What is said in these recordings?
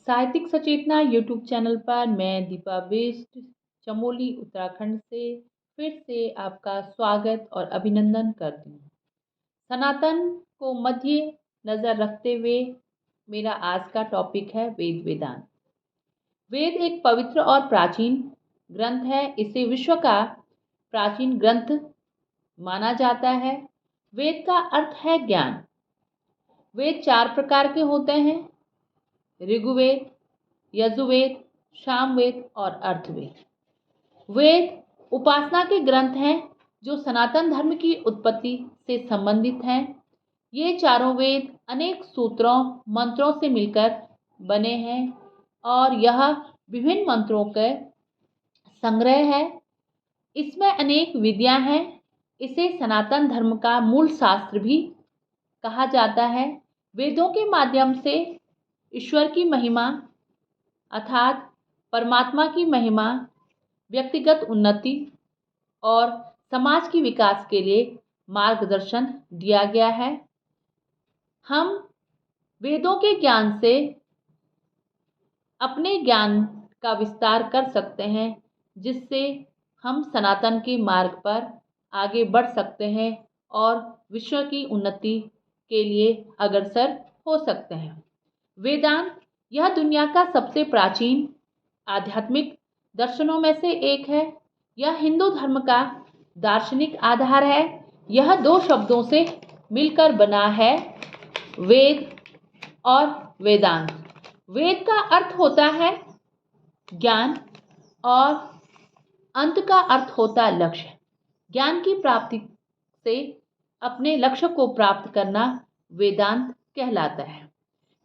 साहित्यिक सचेतना YouTube channel पर मैं दीपा बिष्ट चमोली उत्तराखंड से फिर से आपका स्वागत और अभिनंदन करती हूँ। सनातन को मध्य नज़र रखते हुए मेरा आज का टॉपिक है वेद वेदांत। वेद एक पवित्र और प्राचीन ग्रंथ है। इसे विश्व का प्राचीन ग्रंथ माना जाता है। वेद का अर्थ है ज्ञान। वेद 4 प्रकार के होते हैं: ऋग्वेद, यजुर्वेद, सामवेद और अर्थवेद। वेद उपासना के ग्रंथ हैं जो सनातन धर्म की उत्पत्ति से संबंधित हैं। ये चारों वेद अनेक सूत्रों मंत्रों से मिलकर बने हैं और यह विभिन्न मंत्रों के संग्रह है। इसमें अनेक विधियां हैं। इसे सनातन धर्म का मूल शास्त्र भी कहा जाता है। वेदों के माध्यम से ईश्वर की महिमा अर्थात परमात्मा की महिमा, व्यक्तिगत उन्नति और समाज के विकास के लिए मार्गदर्शन दिया गया है। हम वेदों के ज्ञान से अपने ज्ञान का विस्तार कर सकते हैं, जिससे हम सनातन के मार्ग पर आगे बढ़ सकते हैं और विश्व की उन्नति के लिए अग्रसर हो सकते हैं। वेदांत यह दुनिया का सबसे प्राचीन आध्यात्मिक दर्शनों में से एक है। यह हिंदू धर्म का दार्शनिक आधार है। यह 2 शब्दों से मिलकर बना है, वेद और वेदांत। वेद का अर्थ होता है ज्ञान और अंत का अर्थ होता है लक्ष्य। ज्ञान की प्राप्ति से अपने लक्ष्य को प्राप्त करना वेदांत कहलाता है।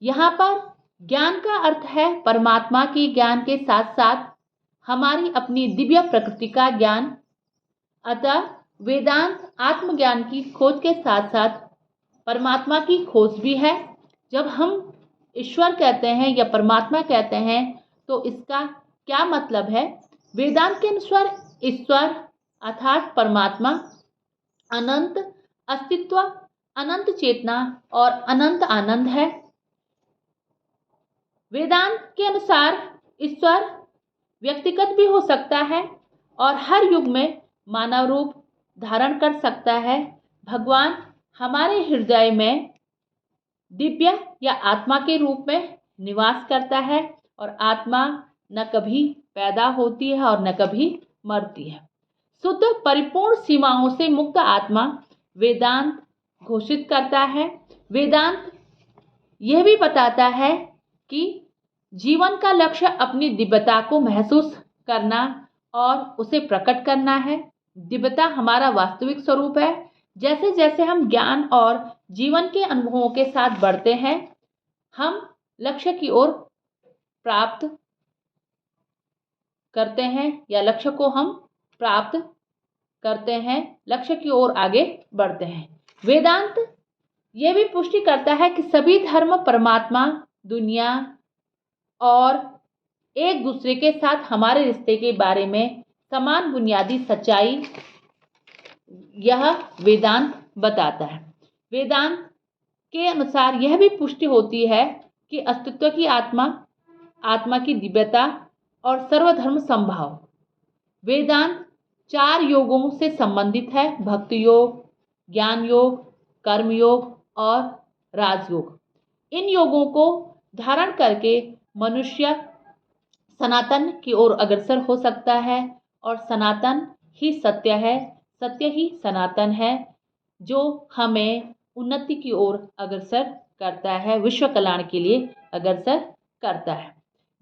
यहाँ पर ज्ञान का अर्थ है परमात्मा के ज्ञान के साथ साथ हमारी अपनी दिव्य प्रकृति का ज्ञान। अतः वेदांत आत्मज्ञान की खोज के साथ साथ परमात्मा की खोज भी है। जब हम ईश्वर कहते हैं या परमात्मा कहते हैं तो इसका क्या मतलब है? वेदांत के अनुसार ईश्वर अर्थात परमात्मा अनंत अस्तित्व, अनंत चेतना और अनंत आनंद है। वेदांत के अनुसार ईश्वर व्यक्तिगत भी हो सकता है और हर युग में मानव रूप धारण कर सकता है। भगवान हमारे हृदय में दिव्य या आत्मा के रूप में निवास करता है और आत्मा न कभी पैदा होती है और न कभी मरती है। शुद्ध परिपूर्ण सीमाओं से मुक्त आत्मा वेदांत घोषित करता है। वेदांत यह भी बताता है कि जीवन का लक्ष्य अपनी दिव्यता को महसूस करना और उसे प्रकट करना है। दिव्यता हमारा वास्तविक स्वरूप है। जैसे जैसे हम ज्ञान और जीवन के अनुभवों के साथ बढ़ते हैं, हम लक्ष्य की ओर प्राप्त करते हैं या लक्ष्य को हम प्राप्त करते हैं, लक्ष्य की ओर आगे बढ़ते हैं। वेदांत यह भी पुष्टि करता है कि सभी धर्म परमात्मा, दुनिया और एक दूसरे के साथ हमारे रिश्ते के बारे में समान बुनियादी सच्चाई यह वेदांत बताता है। वेदांत के अनुसार यह भी पुष्टि होती है कि अस्तित्व की आत्मा, आत्मा की दिव्यता और सर्वधर्म संभाव। वेदांत 4 योगों से संबंधित है: भक्ति योग, ज्ञान योग, कर्म योग और राजयोग। इन योगों को धारण करके मनुष्य सनातन की ओर अग्रसर हो सकता है और सनातन ही सत्य है, सत्य ही सनातन है, जो हमें उन्नति की ओर अग्रसर करता है, विश्व कल्याण के लिए अग्रसर करता है।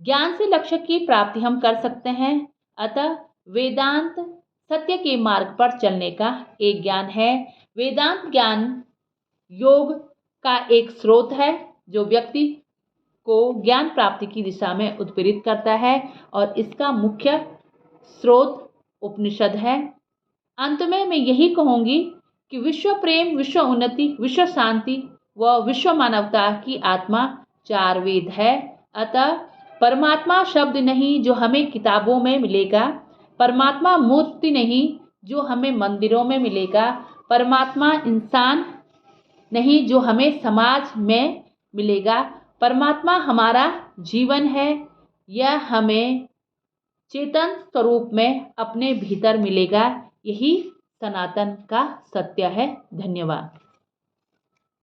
ज्ञान से लक्ष्य की प्राप्ति हम कर सकते हैं। अतः वेदांत सत्य के मार्ग पर चलने का एक ज्ञान है। वेदांत ज्ञान योग का एक स्रोत है जो व्यक्ति को ज्ञान प्राप्ति की दिशा में उत्प्रेरित करता है और इसका मुख्य स्रोत उपनिषद है। अंत में मैं यही कहूँगी कि विश्व प्रेम, विश्व उन्नति, विश्व शांति व विश्व मानवता की आत्मा 4 वेद है। अतः परमात्मा शब्द नहीं जो हमें किताबों में मिलेगा, परमात्मा मूर्ति नहीं जो हमें मंदिरों में मिलेगा, परमात्मा इंसान नहीं जो हमें समाज में मिलेगा, परमात्मा हमारा जीवन है, यह हमें चेतन स्वरूप में अपने भीतर मिलेगा। यही सनातन का सत्य है। धन्यवाद।